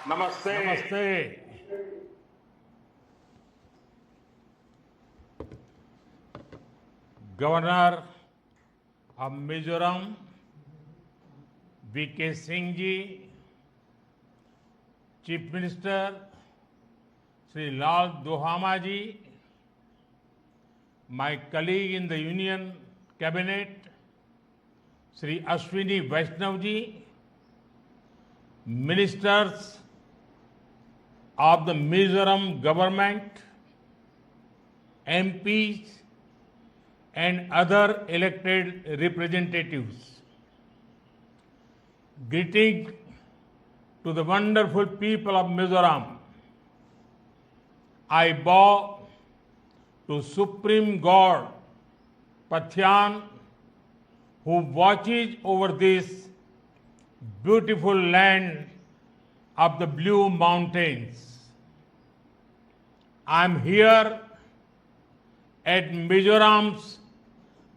नमस्ते। नमस्ते। Governor of Mizoram VK Singh ji, chief minister Shri Lal Duhoma ji, my colleague in the Union Cabinet, Sri Ashwini Vaishnav ji, ministers of the Mizoram government, MPs, and other elected representatives. Greeting to the wonderful people of Mizoram. I bow to Supreme God Pathyan, who watches over this beautiful land of the Blue Mountains. I am here at Mizoram's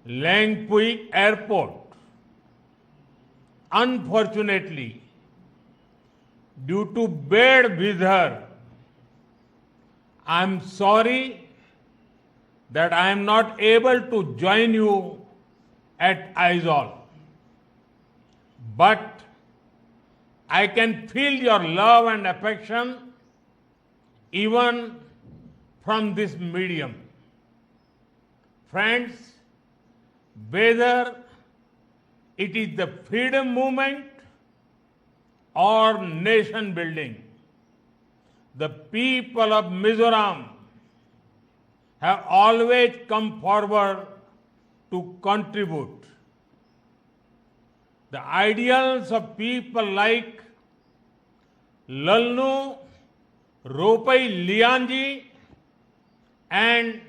Langpui Airport. Unfortunately, due to bad weather, I am sorry that I am not able to join you at Aizawl. But I can feel your love and affection even from this medium. Friends, whether it is the freedom movement or nation building, the people of Mizoram have always come forward to contribute. The ideals of people like Lalnu Ropai Lianji and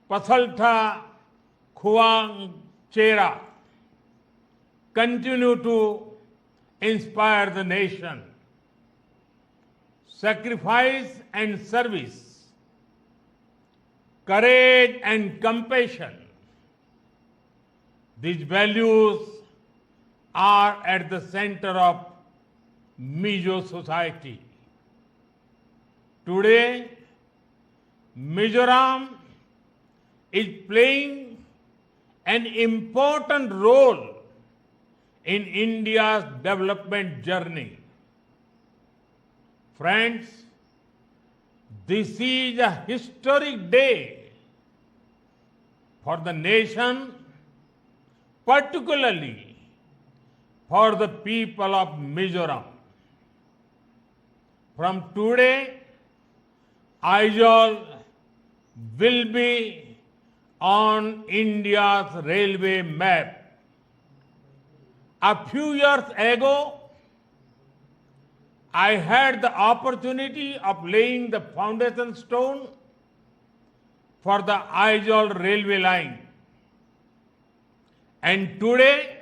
Pathaltha Khuangchera continue to inspire the nation. Sacrifice and service, courage and compassion, these values are at the center of Mizo society. Today, Mizoram is playing an important role in India's development journey. Friends, this is a historic day for the nation, particularly for the people of Mizoram. From today, Aizawl will be on India's railway map. A few years ago, I had the opportunity of laying the foundation stone for the Aizawl railway line. And today,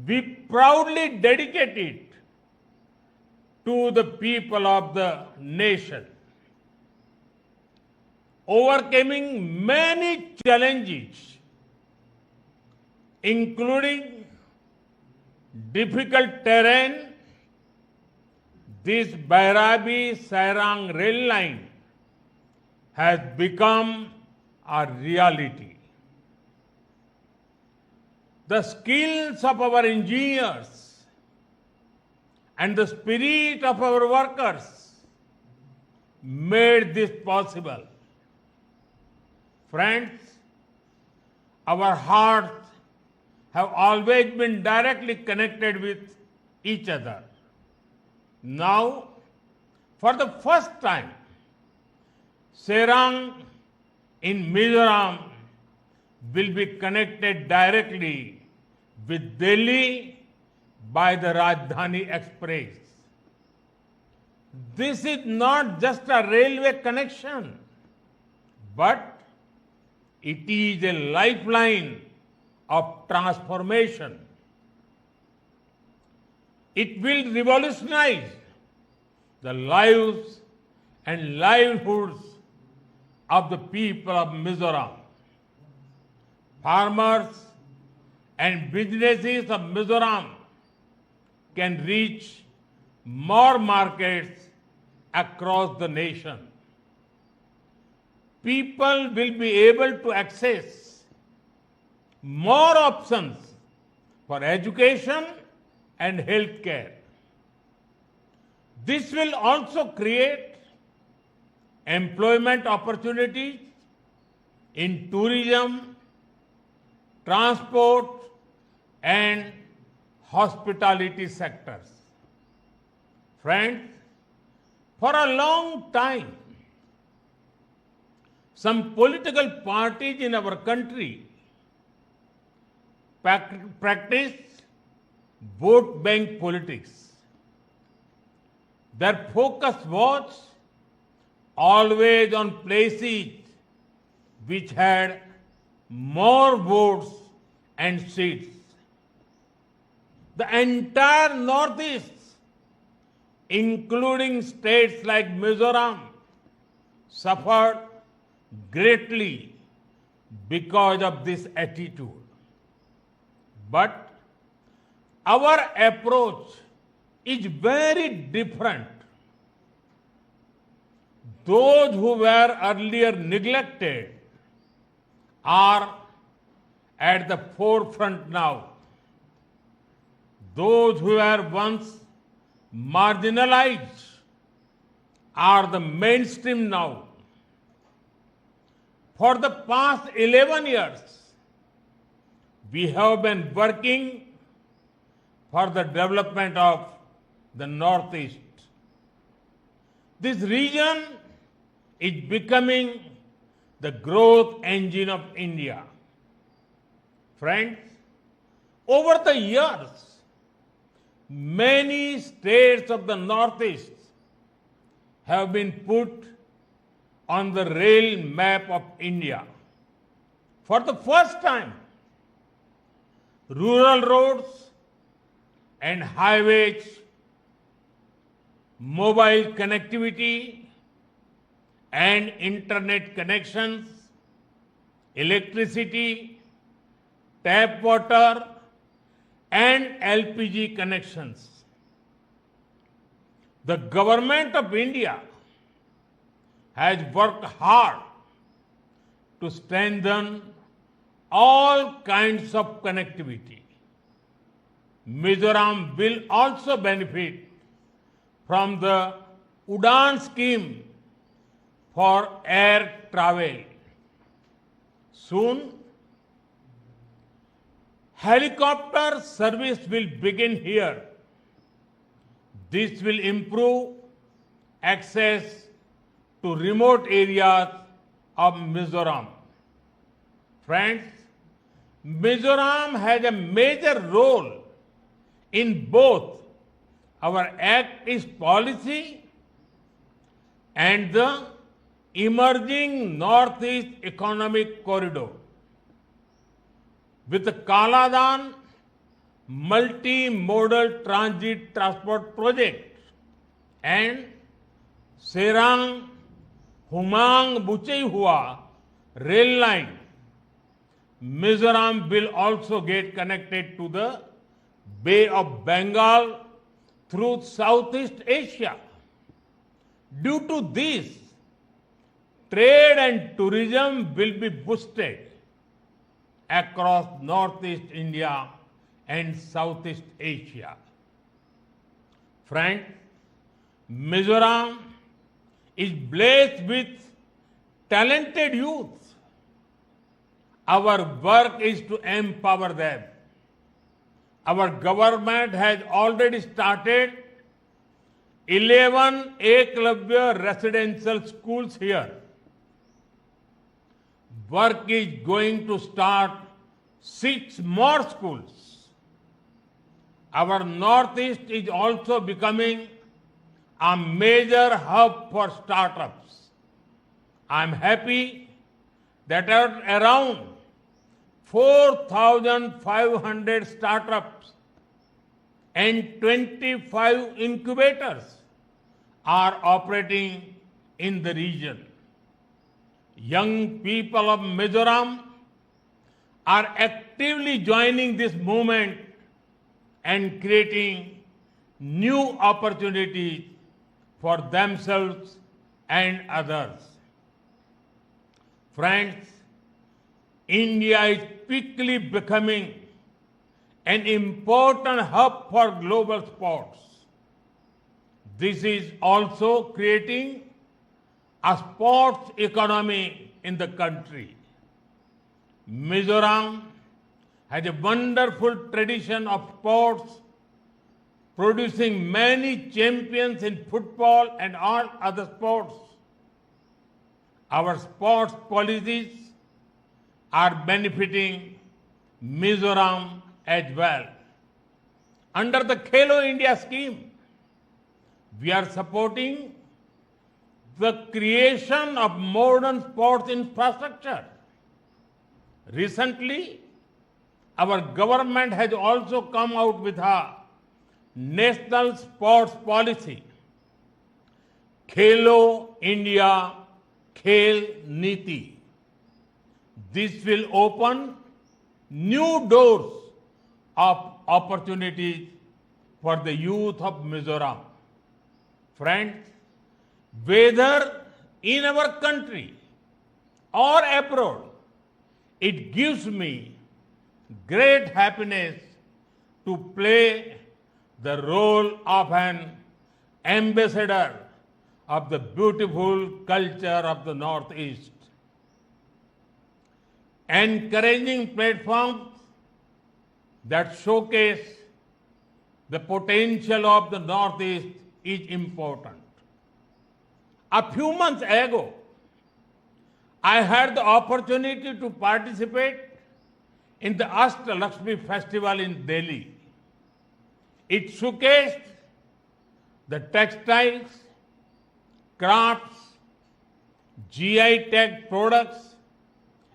we proudly dedicate it to the people of the nation. Overcoming many challenges, including difficult terrain, this Bairabi-Sairang rail line has become a reality. The skills of our engineers and the spirit of our workers made this possible. Friends, our hearts have always been directly connected with each other. Now, for the first time, Sairang in Mizoram will be connected directly with Delhi by the Rajdhani Express. This is not just a railway connection, but it is a lifeline of transformation. It will revolutionize the lives and livelihoods of the people of Mizoram. Farmers and businesses of Mizoram can reach more markets across the nation. People will be able to access more options for education and healthcare. This will also create employment opportunities in tourism, transport, and hospitality sectors. Friends, for a long time, some political parties in our country practiced vote bank politics. Their focus was always on places which had more votes and seats. The entire Northeast, including states like Mizoram, suffered greatly because of this attitude. But our approach is very different. Those who were earlier neglected are at the forefront now. Those who were once marginalized are the mainstream now. For the past 11 years, we have been working for the development of the Northeast. This region is becoming the growth engine of India. Friends, over the years, many states of the Northeast have been put on the rail map of India. For the first time, rural roads and highways, mobile connectivity and internet connections, electricity, tap water, and LPG connections. The government of India has worked hard to strengthen all kinds of connectivity. Mizoram will also benefit from the Udan scheme for air travel. Soon, helicopter service will begin here. This will improve access to remote areas of Mizoram. Friends, Mizoram has a major role in both our Act East policy and the emerging Northeast Economic Corridor. With the Kaladan multimodal transit transport project and Serang Humang Buchehua rail line, Mizoram will also get connected to the Bay of Bengal through Southeast Asia. Due to this, trade and tourism will be boosted across Northeast India and Southeast Asia. Friends, Mizoram is blessed with talented youth. Our work is to empower them. Our government has already started 11 Eklavya residential schools here. Work is going to start 6 more schools. Our Northeast is also becoming a major hub for startups. I'm happy that around 4,500 startups and 25 incubators are operating in the region. Young people of Mizoram are actively joining this movement and creating new opportunities for themselves and others. Friends, India is quickly becoming an important hub for global sports. This is also creating a sports economy in the country. Mizoram has a wonderful tradition of sports, producing many champions in football and all other sports. Our sports policies are benefiting Mizoram as well. Under the Khelo India scheme, we are supporting the creation of modern sports infrastructure. Recently, our government has also come out with a national sports policy, Khelo India Khel Niti. This will open new doors of opportunities for the youth of Mizoram. Friends, whether in our country or abroad, it gives me great happiness to play the role of an ambassador of the beautiful culture of the Northeast. Encouraging platforms that showcase the potential of the Northeast is important. A few months ago, I had the opportunity to participate in the Ashtalakshmi festival in Delhi. It showcased the textiles, crafts, GI tag products,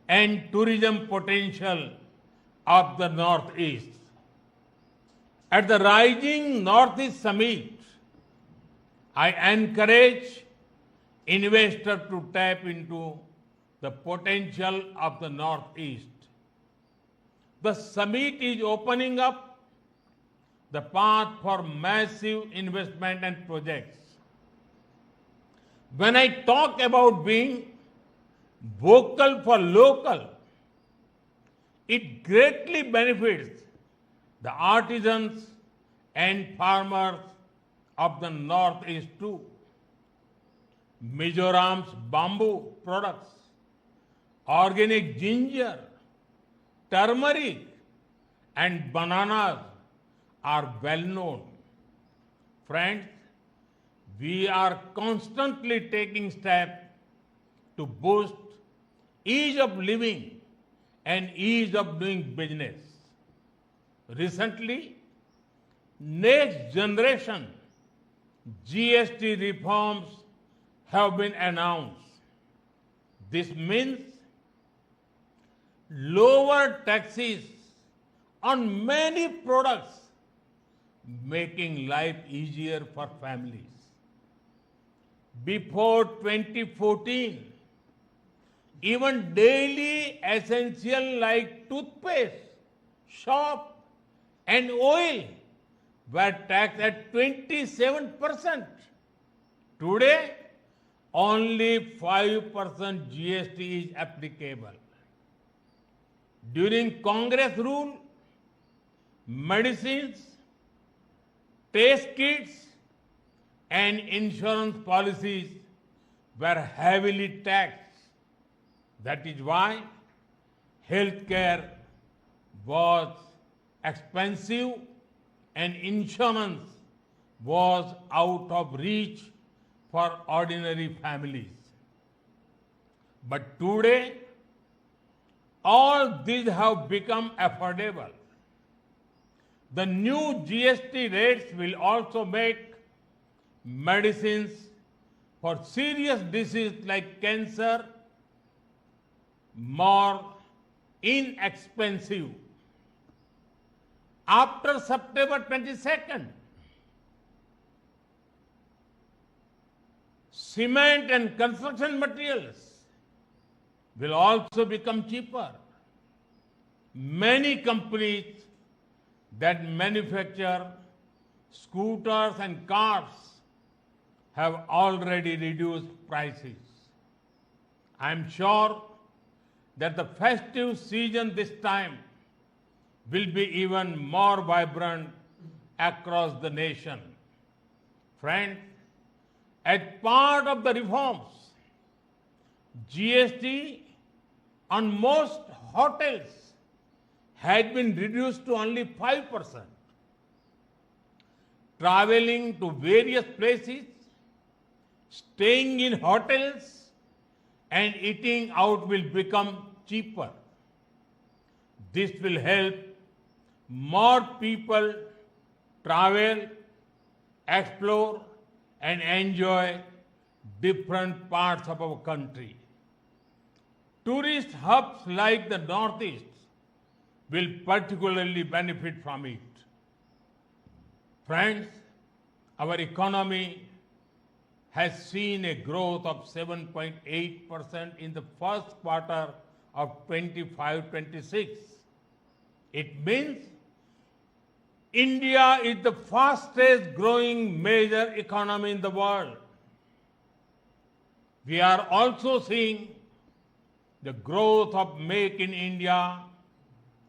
and tourism potential of the Northeast. At the Rising Northeast Summit, I encourage investors to tap into the potential of the Northeast. The summit is opening up the path for massive investment and projects. When I talk about being vocal for local, it greatly benefits the artisans and farmers of the Northeast too. Mizoram's bamboo products, organic ginger, turmeric, and bananas are well known. Friends, we are constantly taking steps to boost ease of living and ease of doing business. Recently, next generation GST reforms have been announced. This means lower taxes on many products, making life easier for families. Before 2014, even daily essential like toothpaste, soap, and oil were taxed at 27%. Today, only 5% GST is applicable. During Congress rule, medicines, test kits, and insurance policies were heavily taxed. That is why healthcare was expensive and insurance was out of reach for ordinary families. But today, all these have become affordable. The new GST rates will also make medicines for serious diseases like cancer more inexpensive. After September 22nd, cement and construction materials will also become cheaper. Many companies that manufacture scooters and cars have already reduced prices. I am sure that the festive season this time will be even more vibrant across the nation. Friends, as part of the reforms, GST on most hotels had been reduced to only 5%. Traveling to various places, staying in hotels, and eating out will become cheaper. This will help more people travel, explore, and enjoy different parts of our country. Tourist hubs like the Northeast will particularly benefit from it. Friends, our economy has seen a growth of 7.8% in the first quarter of 25-26. It means India is the fastest growing major economy in the world. We are also seeing the growth of Make in India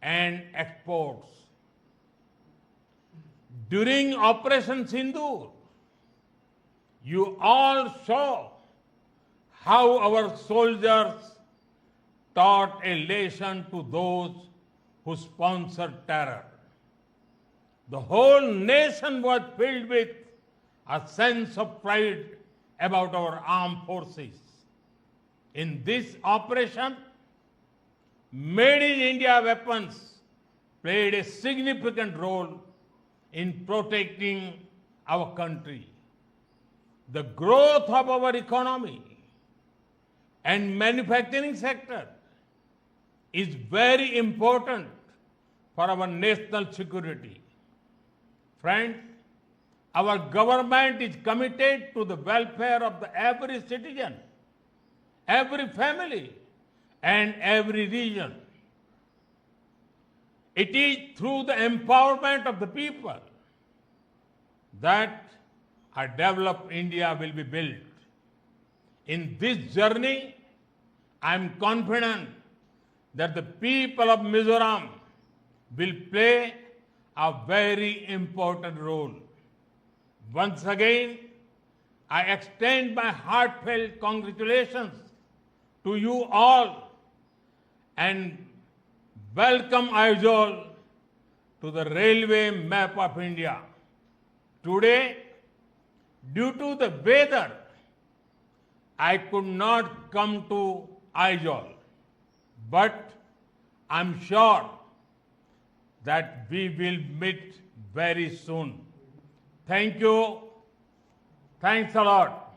and exports. During Operation Sindoor, you all saw how our soldiers taught a lesson to those who sponsored terror. The whole nation was filled with a sense of pride about our armed forces. In this operation, Made in India weapons played a significant role in protecting our country. The growth of our economy and manufacturing sector is very important for our national security. Friends, our government is committed to the welfare of every citizen, every family, and every region. It is through the empowerment of the people that a developed India will be built. In this journey, I am confident that the people of Mizoram will play a very important role. Once again, I extend my heartfelt congratulations to you all and welcome Aizawl to the railway map of India. Today, due to the weather, I could not come to Aizawl, but I'm sure that we will meet very soon. Thank you. Thanks a lot.